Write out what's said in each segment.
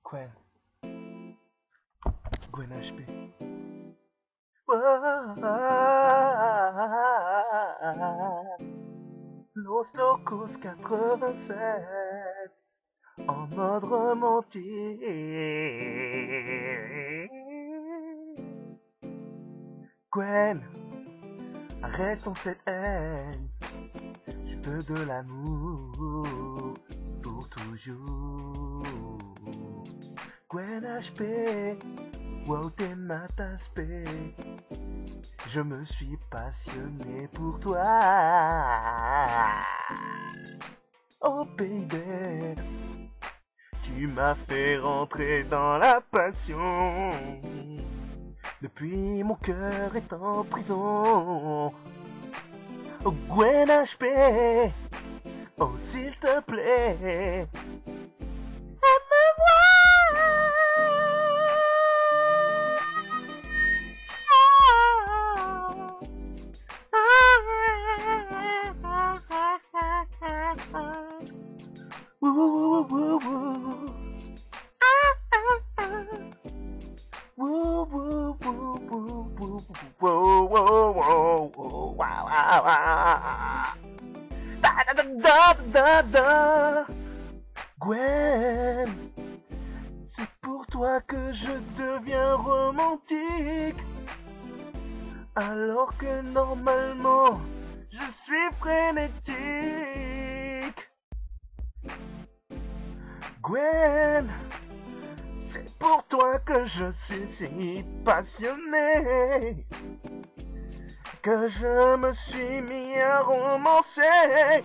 Gwen, Gwen HP. Los Locos 87 en mode romantique. Gwen, arrêtons cette haine. Je veux de l'amour pour toujours. Gwen HP, wow t'es ma tasse P. Je me suis passionné pour toi. Oh baby, tu m'as fait rentrer dans la passion. Depuis mon cœur est en prison. Oh Gwen HP, oh s'il te plaît, Gwen, c'est pour toi que je deviens romantique, alors que normalement je suis frénétique. Gwen, c'est pour toi que je suis si passionné, que je me suis mis à romancer.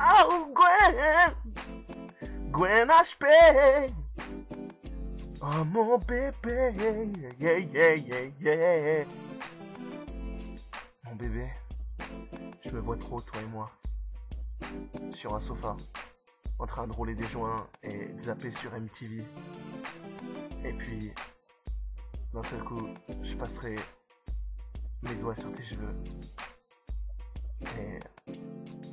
Oh Gwen, Gwen HP, oh mon bébé, yeah yeah yeah yeah. Mon bébé, je me vois trop toi et moi, sur un sofa, en train de rouler des joints et de zapper sur MTV. Et puis, d'un seul coup, je passerai mes doigts sur tes cheveux. Et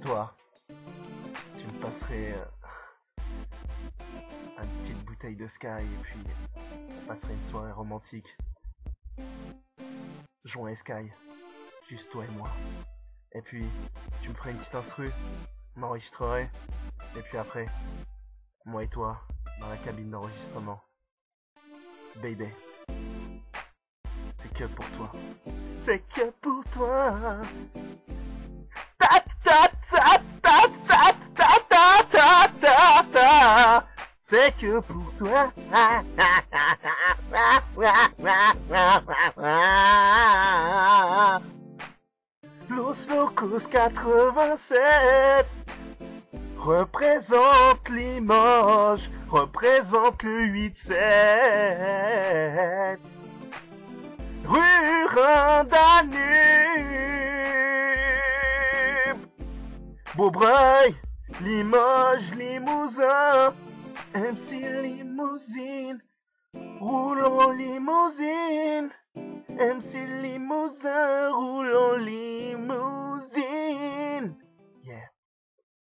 toi, tu me passerais une petite bouteille de Sky et puis on passerait une soirée romantique. Joint et Sky, juste toi et moi. Et puis, tu me ferais une petite instru, on enregistrerait. Et puis après, moi et toi, dans la cabine d'enregistrement. Baby, c'est que pour toi. C'est que pour toi. Ta ta ta ta ta ta ta ta ta ta. C'est que pour toi. Los Locos 87 représente Limoges, représente le 8-7. Rue Danube, Beaubreuil, Limoges, Limousin, MC Limousine, roulons limousine, MC Limousin, roulons limousine. Yeah,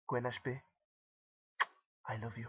Gwen HP, I love you.